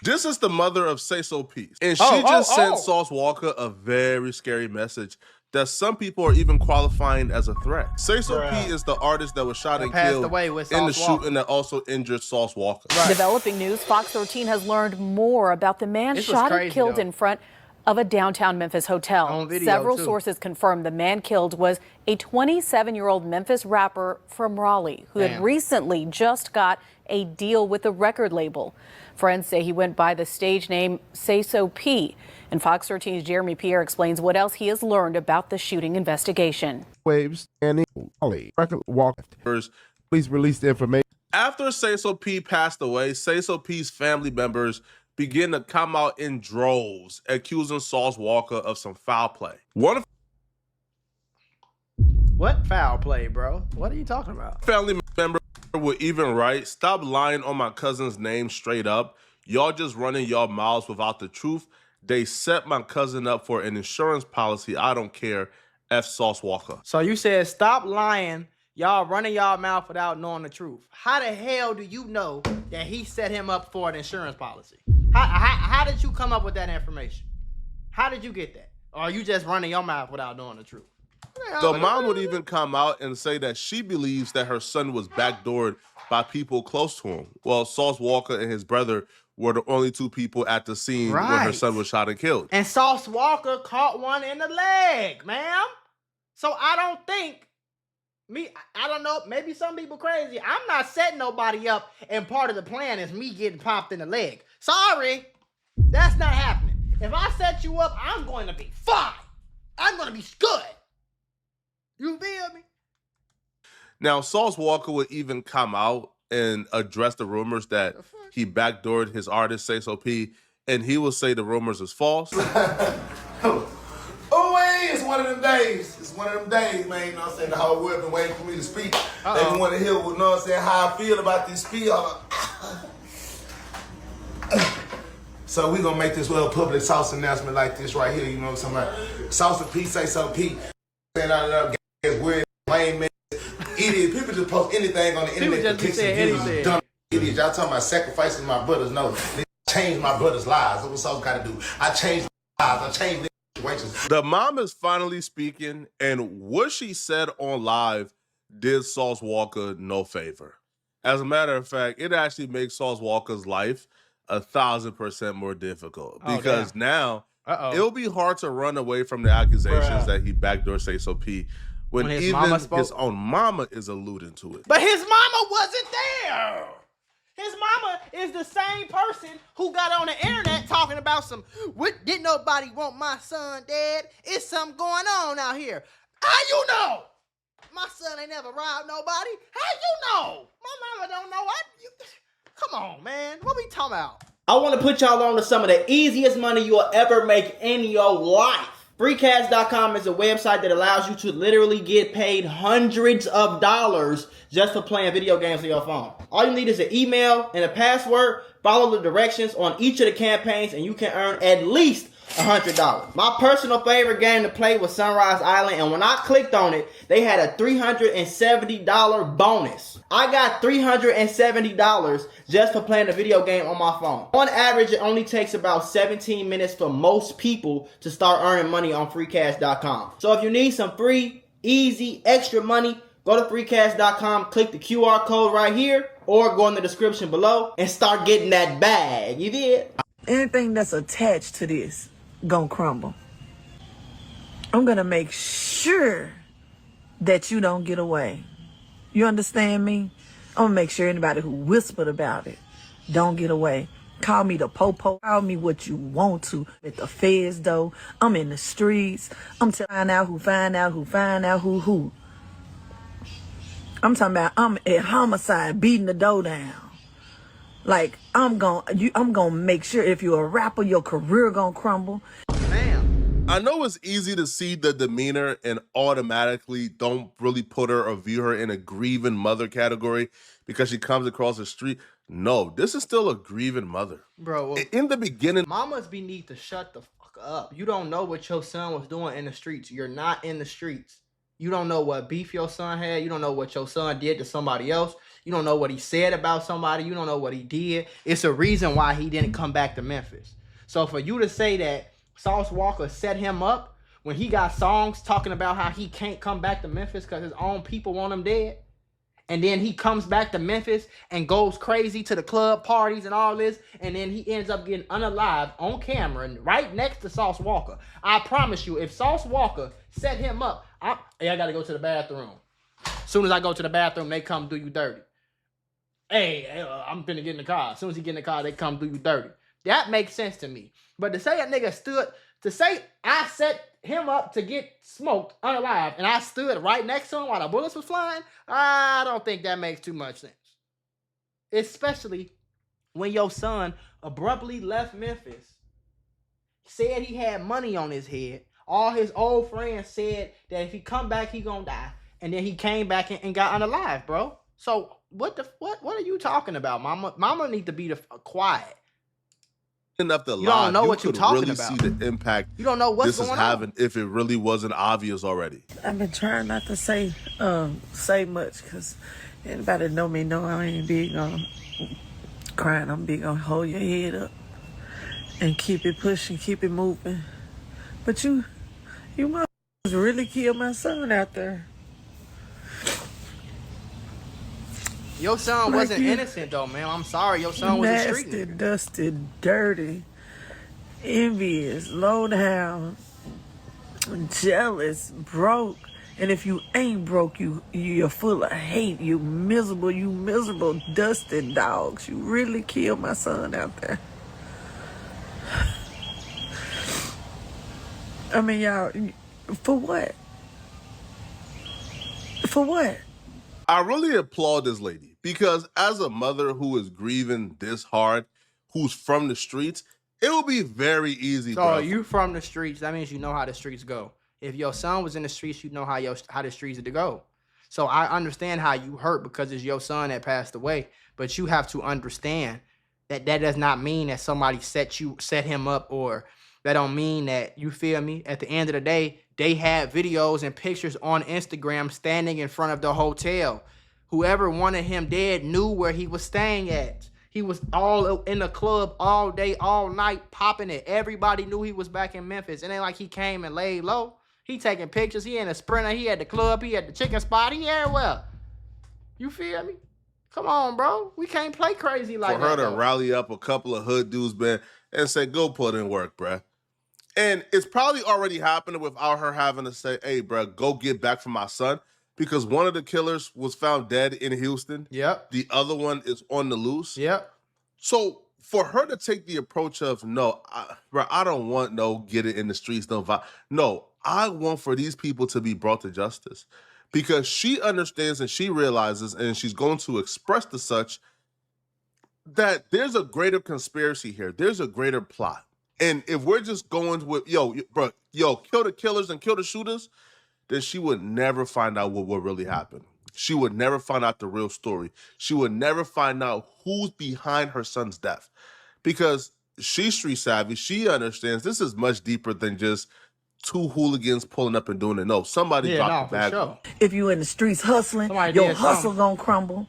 This is the mother of Sayso P. And she just sent Sauce Walka a very scary message that some people are even qualifying as a threat. Sayso P is the artist that was shot and killed in the shooting that also injured Sauce Walka. Right. Developing news, Fox 13 has learned more about the man shot and killed in front of a downtown Memphis hotel. Several sources confirmed the man killed was a 27-year-old Memphis rapper from Raleigh who had recently just got a deal with a record label. Friends say he went by the stage name Sayso P. And Fox 13's Jeremy Pierre explains what else he has learned about the shooting investigation. Waves and record walk. Please release the information. After Sayso P passed away, Sayso P's family members began to come out in droves, accusing Sauce Walka of some foul play. What foul play, bro? What are you talking about? Family member would even write, "Stop lying on my cousin's name straight up. Y'all just running y'all mouths without the truth. They set my cousin up for an insurance policy. I don't care. F Sauce Walka." So you said stop lying. Y'all running y'all mouth without knowing the truth. How the hell do you know that he set him up for an insurance policy? How did you come up with that information? How did you get that? Or are you just running your mouth without knowing the truth? The mom would even come out and say that she believes that her son was backdoored by people close to him. Well, Sauce Walka and his brother were the only two people at the scene when her son was shot and killed. And Sauce Walka caught one in the leg, ma'am. So I don't think, I don't know, maybe some people crazy. I'm not setting nobody up, and part of the plan is me getting popped in the leg. Sorry, that's not happening. If I set you up, I'm going to be fine. I'm going to be good. You feel me? Now, Sauce Walka would even come out and address the rumors that he backdoored his artist, Sayso P, and he will say the rumors is false. It's one of them days. It's one of them days, man. You know what I'm saying? The whole world been waiting for me to speak. They want to hear, you know what I'm saying, how I feel about this spiel. So we gonna make this little public Sauce announcement like this right here. You know what I'm talking about? Sauce P, Sayso P. Saying out of that weird, lame man, idiot. People just post anything on the internet to pick some views. Dumb idiots. Y'all talking about sacrificing my brothers? No, they changed my brothers' lives. That's what Sauce got to do. I changed lives. I changed their situations. The mom is finally speaking, and what she said on live did Sauce Walka no favor. As a matter of fact, it actually makes Sauce Walka's life 1,000% more difficult because now it'll be hard to run away from the accusations that he backdoored Sayso P when even his own mama is alluding to it. But his mama wasn't there. His mama is the same person who got on the internet talking about some, what, didn't nobody want my son dead? It's something going on out here. How you know? My son ain't never robbed nobody. How you know? My mama don't know. Come on, man. What we talking about? I want to put y'all on to some of the easiest money you'll ever make in your life. Freecash.com is a website that allows you to literally get paid hundreds of dollars just for playing video games on your phone. All you need is an email and a password. Follow the directions on each of the campaigns and you can earn at least $100. My personal favorite game to play was Sunrise Island, and when I clicked on it, they had a $370 bonus. I got $370 just for playing a video game on my phone. On average, it only takes about 17 minutes for most people to start earning money on freecash.com. So if you need some free, easy, extra money, go to freecash.com, click the QR code right here, or go in the description below and start getting that bag. You did? Anything that's attached to this gonna crumble. I'm gonna make sure that you don't get away. You understand me? I'm gonna make sure anybody who whispered about it don't get away. Call me the popo. Call me what you want to. At the feds though, I'm in the streets. I'm find out who find out who find out who. I'm talking about I'm at homicide beating the door down. Like, I'm gonna make sure if you're a rapper, your career gonna crumble. Damn. I know it's easy to see the demeanor and automatically don't really put her or view her in a grieving mother category because she comes across the street. No, this is still a grieving mother. Bro, in the beginning, mamas need to shut the fuck up. You don't know what your son was doing in the streets. You're not in the streets. You don't know what beef your son had. You don't know what your son did to somebody else. You don't know what he said about somebody. You don't know what he did. It's a reason why he didn't come back to Memphis. So for you to say that Sauce Walka set him up when he got songs talking about how he can't come back to Memphis because his own people want him dead, and then he comes back to Memphis and goes crazy to the club parties and all this, and then he ends up getting unalived on camera right next to Sauce Walka. I promise you, if Sauce Walka set him up, I got to go to the bathroom. As soon as I go to the bathroom, they come do you dirty. Hey, I'm finna get in the car. As soon as he get in the car, they come do you dirty. That makes sense to me. But to say a nigga to say I set him up to get smoked unalive and I stood right next to him while the bullets was flying, I don't think that makes too much sense. Especially when your son abruptly left Memphis, said he had money on his head. All his old friends said that if he come back, he gonna die. And then he came back and got unalive, bro. So what are you talking about, mama? Mama need to be quiet. Enough to you don't know what you're talking really about. See the impact you don't know what's this is having if it really wasn't obvious already. I've been trying not to say much because anybody that know me know I ain't big on crying. I'm big on hold your head up and keep it pushing, keep it moving. But you must really kill my son out there. Your son wasn't innocent though, man. I'm sorry. Your son was a street nigga. Nasty, dusty, dirty, envious, low down, jealous, broke. And if you ain't broke, you're full of hate. You miserable, dusty dogs. You really killed my son out there. I mean, y'all, for what? For what? I really applaud this lady because as a mother who is grieving this hard, who's from the streets, it will be very easy. So you from the streets, that means you know how the streets go. If your son was in the streets, you know how the streets are to go. So I understand how you hurt because it's your son that passed away, but you have to understand that does not mean that somebody set him up, or that don't mean that, you feel me? At the end of the day, they had videos and pictures on Instagram standing in front of the hotel. Whoever wanted him dead knew where he was staying at. He was all in the club all day, all night, popping it. Everybody knew he was back in Memphis. It ain't like he came and laid low. He taking pictures. He in a Sprinter. He at the club. He at the chicken spot. He everywhere. You feel me? Come on, bro. We can't play crazy like that. For her to rally up a couple of hood dudes, man, and say, go put in work, bruh. And it's probably already happening without her having to say, hey, bruh, go get back for my son. Because one of the killers was found dead in Houston. Yep. The other one is on the loose. Yep. So for her to take the approach of, no, I don't want get it in the streets, no vibe. No, I want for these people to be brought to justice. Because she understands and she realizes, and she's going to express to such, that there's a greater conspiracy here. There's a greater plot. And if we're just going with, kill the killers and kill the shooters, then she would never find out what really happened. She would never find out the real story. She would never find out who's behind her son's death. Because she's street savvy. She understands this is much deeper than just two hooligans pulling up and doing it. No, somebody dropped the bag. Sure. If you in the streets hustling, your hustle gonna crumble.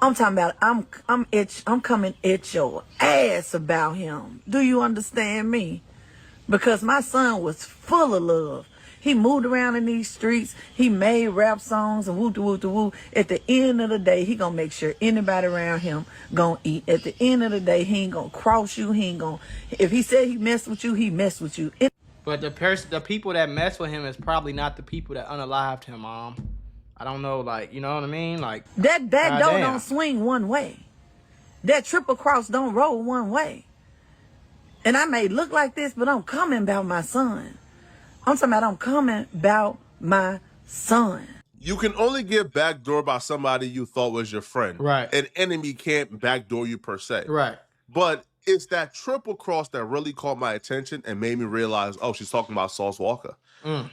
I'm talking about I'm coming at your ass about him. Do you understand me? Because my son was full of love. He moved around in these streets. He made rap songs and woo-de-woo-de-woo. At the end of the day, he gonna make sure anybody around him gonna eat. At the end of the day, he ain't gonna cross you. If he said he messed with you, he messed with you. But the people that mess with him is probably not the people that unalived him, Mom. I don't know, like, you know what I mean? Like, that door don't swing one way. That triple cross don't roll one way. And I may look like this, but I'm coming about my son. I'm talking about I'm coming about my son. You can only get backdoored by somebody you thought was your friend. Right. An enemy can't backdoor you per se. Right. But it's that triple cross that really caught my attention and made me realize, oh, she's talking about Sauce Walka.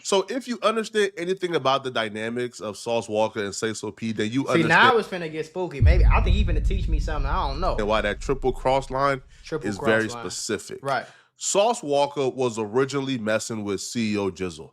So if you understand anything about the dynamics of Sauce Walka and Sayso P, then you understand. See, now it's finna get spooky. Maybe I think he finna teach me something. I don't know. And why that triple cross line is very specific. Right. Sauce Walka was originally messing with CEO Jizzle.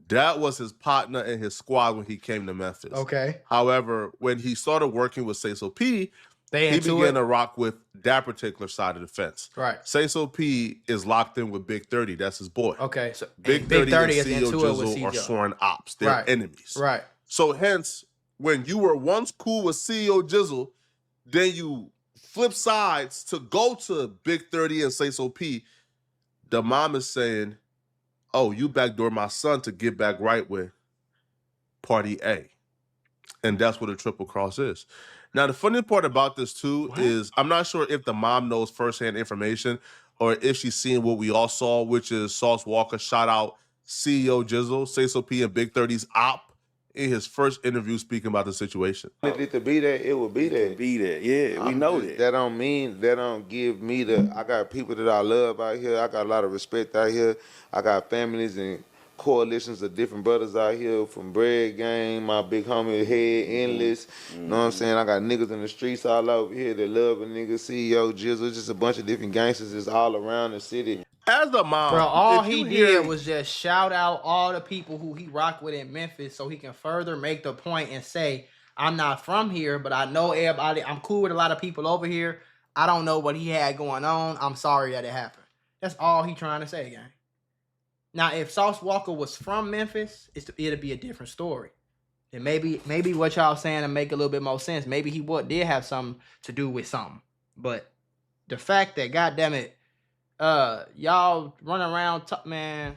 That was his partner and his squad when he came to Memphis. Okay. However, when he started working with Sayso P, he began to rock with that particular side of the fence. Right. Sayso P is locked in with Big 30. That's his boy. Okay. So Big 30 and CEO Jizzle are sworn ops. They're enemies. Right. So hence, when you were once cool with CEO Jizzle, then you flip sides to go to Big 30 and Sayso P, the mom is saying, oh, you backdoor my son to get back right with Party A. And that's what a triple cross is. Now, the funny part about this, too, is I'm not sure if the mom knows firsthand information or if she's seeing what we all saw, which is Sauce Walka shot out CEO Jizzle, Sayso P, and Big 30's op in his first interview speaking about the situation. If it to be that, it will be that. Be that, yeah, we know that. That don't give me I got people that I love out here. I got a lot of respect out here. I got families and coalitions of different brothers out here from Bread Gang, my big homie Head Endless. You know what I'm saying? I got niggas in the streets all over here that love a nigga, CEO Jizzle, just a bunch of different gangsters that's all around the city. As the mom, bro, all he did was just shout out all the people who he rocked with in Memphis so he can further make the point and say, I'm not from here, but I know everybody. I'm cool with a lot of people over here. I don't know what he had going on. I'm sorry that it happened. That's all he trying to say, gang. Now, if Sauce Walka was from Memphis, it'd be a different story. And maybe what y'all saying to make a little bit more sense. Maybe he did have something to do with something. But the fact that, goddamn it, y'all run around, man.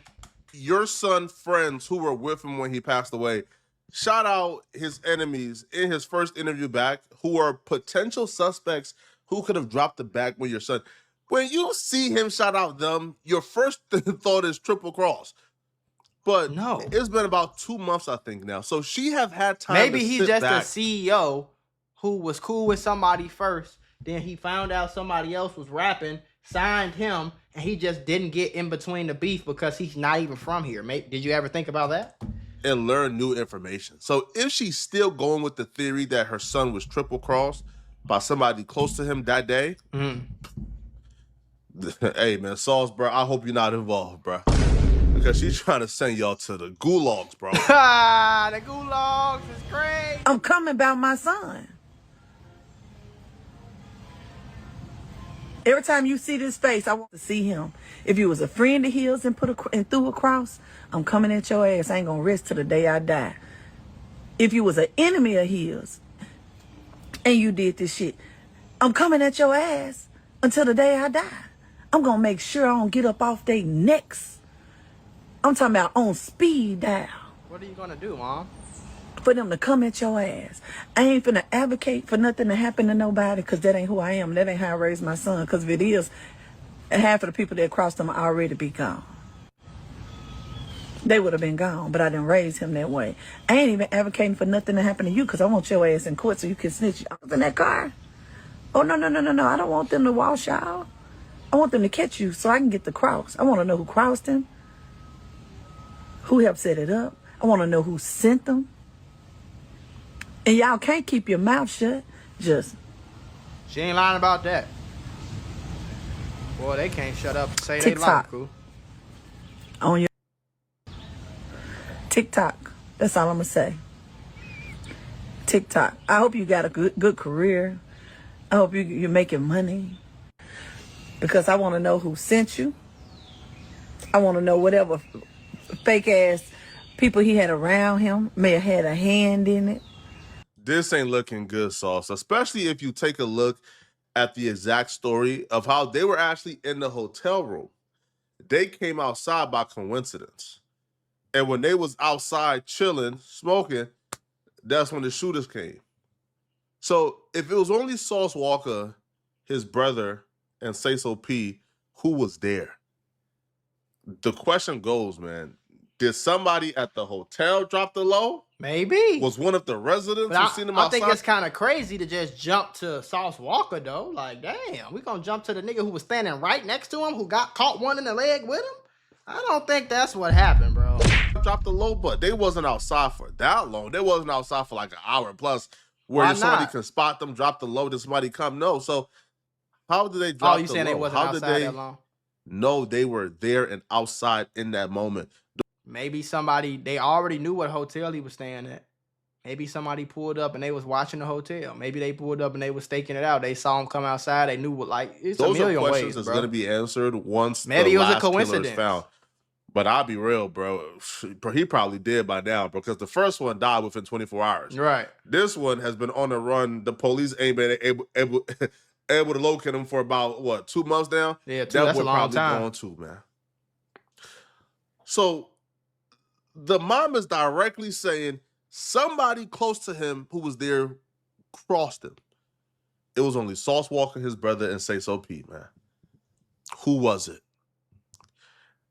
Your son friends who were with him when he passed away, shout out his enemies in his first interview back who are potential suspects who could have dropped the bag with your son. When you see him shout out them, your first thought is triple cross. But no, it's been about 2 months, I think, now. So she have had time Maybe to he's sit just back. a CEO who was cool with somebody first. Then he found out somebody else was rapping, signed him, and he just didn't get in between the beef because he's not even from here. Did you ever think about that? And learn new information. So if she's still going with the theory that her son was triple crossed by somebody close to him that day, hey, man, Sauce, bro, I hope you're not involved, bro. Because she's trying to send y'all to the gulags, bro. The gulags is crazy. I'm coming about my son. Every time you see this face, I want to see him. If you was a friend of his and threw a cross, I'm coming at your ass. I ain't gonna rest till the day I die. If you was an enemy of his and you did this shit, I'm coming at your ass until the day I die. I'm gonna make sure I don't get up off their necks. I'm talking about on speed dial. What are you gonna do, Mom? For them to come at your ass. I ain't finna advocate for nothing to happen to nobody because that ain't who I am. That ain't how I raised my son. Because if it is, half of the people that crossed him already be gone. They would have been gone, but I didn't raise him that way. I ain't even advocating for nothing to happen to you because I want your ass in court so you can snitch. I was in that car. Oh, no. I don't want them to wash out. I want them to catch you so I can get the cross. I want to know who crossed him, who helped set it up. I want to know who sent them. And y'all can't keep your mouth shut. She ain't lying about that. Boy, they can't shut up and say they TikTok. like cool. On your TikTok. That's all I'm going to say. TikTok. I hope you got a good career. I hope you're making money. Because I want to know who sent you. I want to know whatever fake ass people he had around him may have had a hand in it. This ain't looking good, Sauce, especially if you take a look at the exact story of how they were actually in the hotel room. They came outside by coincidence. And when they was outside chilling, smoking, that's when the shooters came. So if it was only Sauce Walka, his brother, and Sayso P, who was there? The question goes, man, did somebody at the hotel drop the low? Maybe. Was one of the residents who seen him outside? I think it's kind of crazy to just jump to Sauce Walka, though. Like, damn, we gonna jump to the nigga who was standing right next to him, who got caught one in the leg with him? I don't think that's what happened, bro. Dropped the low, but they wasn't outside for that long. They wasn't outside for like an hour plus where somebody can spot them, drop the low, did somebody come? No. So how did they drop the low? Oh, you saying they wasn't outside that long? No, they were there and outside in that moment. Maybe somebody, they already knew what hotel he was staying at. Maybe somebody pulled up and they was watching the hotel. Maybe they pulled up and they was staking it out. They saw him come outside. They knew what, like, it's Those a million are questions ways, that's going to be answered once maybe the it was a last killer is coincidence. found. But I'll be real, bro. He probably did by now because the first one died within 24 hours. Right. This one has been on the run. The police ain't been able to locate him for about, what, 2 months now? Yeah, that's a long probably time. gone too, man. So the mom is directly saying somebody close to him who was there crossed him. It was only Sauce Walka, his brother, and Sayso P, man. Who was it?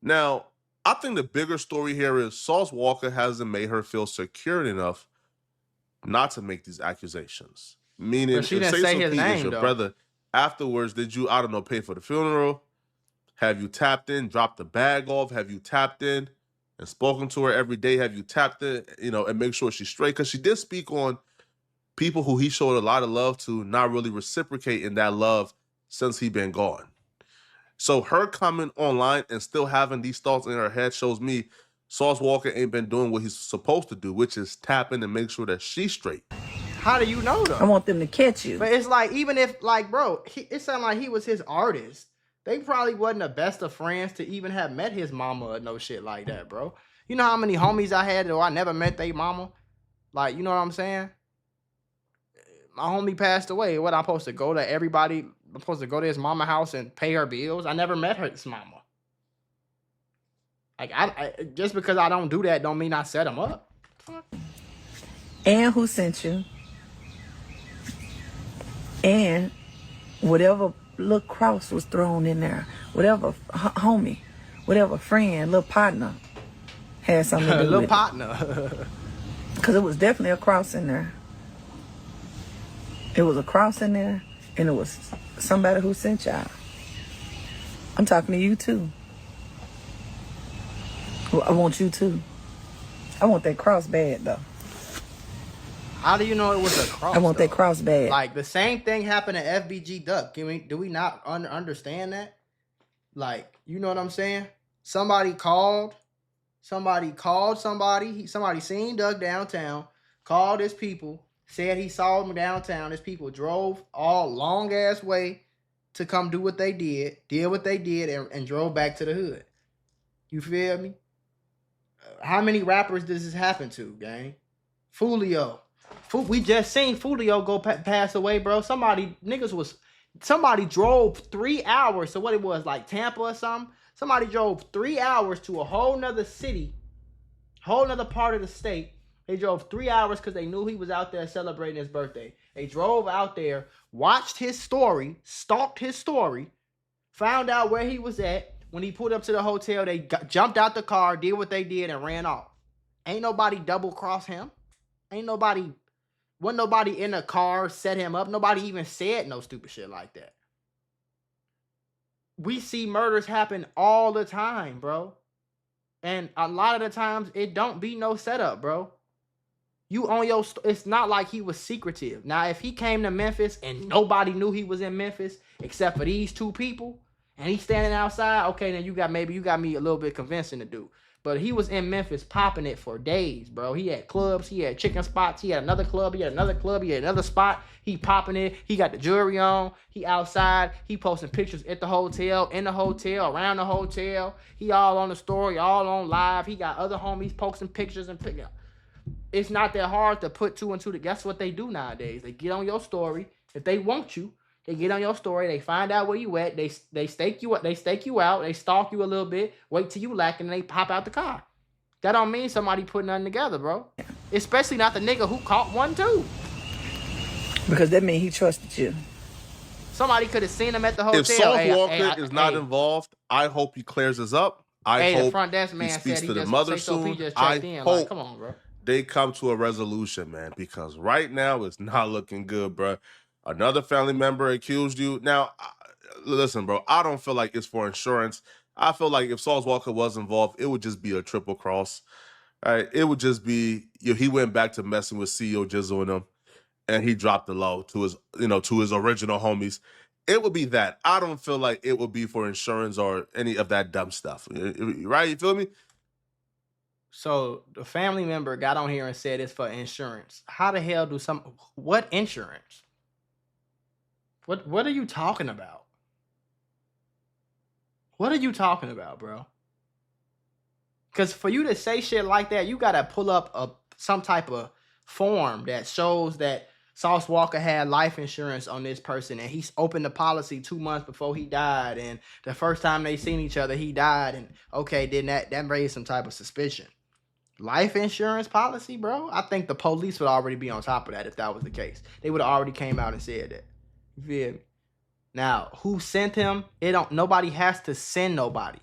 Now, I think the bigger story here is Sauce Walka hasn't made her feel secure enough not to make these accusations. Meaning, she didn't say his name, is your though. brother, afterwards, did you, I don't know, pay for the funeral? Have you tapped in, dropped the bag off? Have you tapped in and spoken to her every day? Have you tapped in, and make sure she's straight? Because she did speak on people who he showed a lot of love to not really reciprocating that love since he been gone. So her coming online and still having these thoughts in her head shows me Sauce Walka ain't been doing what he's supposed to do, which is tap in and make sure that she's straight. How do you know, though? I want them to catch you. But it's like, even if, like, bro, it sounded like he was his artist. They probably wasn't the best of friends to even have met his mama or no shit like that, bro. You know how many homies I had that I never met their mama? Like, you know what I'm saying? My homie passed away. What, I'm supposed to go to everybody? I'm supposed to go to his mama house and pay her bills? I never met his mama. Like, I just because I don't do that don't mean I set him up. And who sent you? And whatever little cross was thrown in there, whatever homie, whatever friend, little partner had something to do with it. Little partner. Because it was definitely a cross in there. It was a cross in there, and it was somebody who sent y'all. I'm talking to you too. Well, I want you too. I want that cross bad though. How do you know it was a cross? I want that cross bad. Like, the same thing happened to FBG Duck. Do we not understand that? Like, you know what I'm saying? Somebody called somebody. Somebody seen Doug downtown, called his people, said he saw him downtown. His people drove all long ass way to come do what they did what they did, and drove back to the hood. You feel me? How many rappers does this happen to, gang? Fulio. We just seen Fulio go pass away, bro. Somebody drove 3 hours. So what it was, like Tampa or something? Somebody drove 3 hours to a whole nother city, whole nother part of the state. They drove 3 hours because they knew he was out there celebrating his birthday. They drove out there, watched his story, stalked his story, found out where he was at. When he pulled up to the hotel, they jumped out the car, did what they did, and ran off. Ain't nobody double-cross him. Wasn't nobody in the car set him up. Nobody even said no stupid shit like that. We see murders happen all the time, bro. And a lot of the times, it don't be no setup, bro. You on your... It's not like he was secretive. Now, if he came to Memphis and nobody knew he was in Memphis except for these two people, and he's standing outside, okay, then you got me a little bit convincing to do. But he was in Memphis popping it for days, bro. He had clubs, he had chicken spots, he had another club, he had another spot. He popping it. He got the jewelry on. He outside. He posting pictures at the hotel, in the hotel, around the hotel. He all on the story, all on live. He got other homies posting pictures and picking. It's not that hard to put two and two together. That's what they do nowadays. They get on your story. If they want you, they get on your story. They find out where you at. They stake you out. They stalk you a little bit. Wait till you lacking, and they pop out the car. That don't mean somebody putting nothing together, bro. Especially not the nigga who caught one too. Because that means he trusted you. Somebody could have seen him at the hotel. If Sauce Walka is not involved, I hope he clears this up. I hope the front desk man he speaks said to he the mother Sayso P soon. just I checked in. hope Like, come on, bro. they come to a resolution, man, because right now it's not looking good, bro. Another family member accused you. Now, listen, bro, I don't feel like it's for insurance. I feel like if Sauce Walka was involved, it would just be a triple cross. Right? It would just be, he went back to messing with CEO Jizzle and him, and he dropped the low to his, to his original homies. It would be that. I don't feel like it would be for insurance or any of that dumb stuff. Right? You feel me? So the family member got on here and said it's for insurance. How the hell do what insurance? What are you talking about? What are you talking about, bro? Because for you to say shit like that, you gotta pull up some type of form that shows that Sauce Walka had life insurance on this person, and he's opened the policy 2 months before he died, and the first time they seen each other, he died, and okay, then that raised some type of suspicion. Life insurance policy, bro? I think the police would already be on top of that if that was the case. They would have already came out and said that. You feel me? Now, who sent him? Nobody has to send nobody.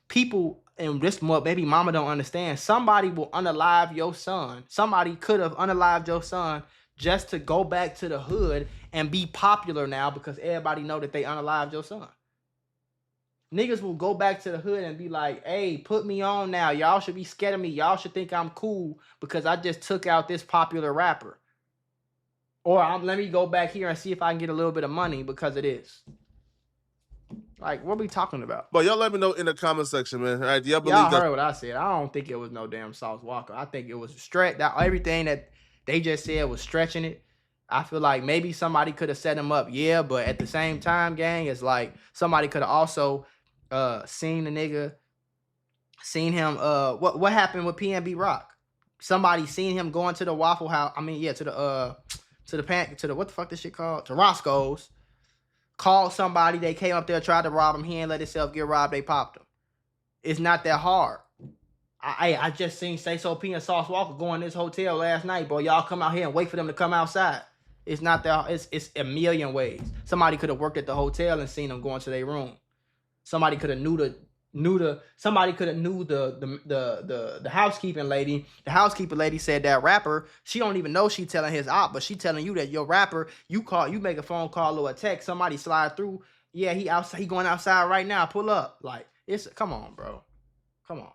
People, and this maybe mama don't understand, somebody will unalive your son. Somebody could have unalived your son just to go back to the hood and be popular now because everybody know that they unalived your son. Niggas will go back to the hood and be like, hey, put me on now. Y'all should be scared of me. Y'all should think I'm cool because I just took out this popular rapper. Or let me go back here and see if I can get a little bit of money because of this. Like, what are we talking about? But y'all let me know in the comment section, man. All right, do y'all believe Y'all heard what I said. I don't think it was no damn Sauce Walka. I think it was everything that they just said was stretching it. I feel like maybe somebody could have set him up, yeah, but at the same time, gang, it's like somebody could have also seen the nigga, seen him. What happened with PNB Rock? Somebody seen him going to the Waffle House. I mean, yeah, to the what the fuck this shit called? To Roscoe's. Called somebody. They came up there, tried to rob him. He ain't let himself get robbed. They popped him. It's not that hard. I just seen Sayso P and Sauce Walka go in this hotel last night, boy. Y'all come out here and wait for them to come outside. It's not that. It's a million ways. Somebody could have worked at the hotel and seen them going to their room. Somebody could have knew the housekeeping lady. The housekeeping lady said that rapper, she don't even know she telling his op, but she telling you that your rapper, you make a phone call or a text, somebody slide through. Yeah, he outside, he going outside right now. Pull up. Like, come on, bro. Come on.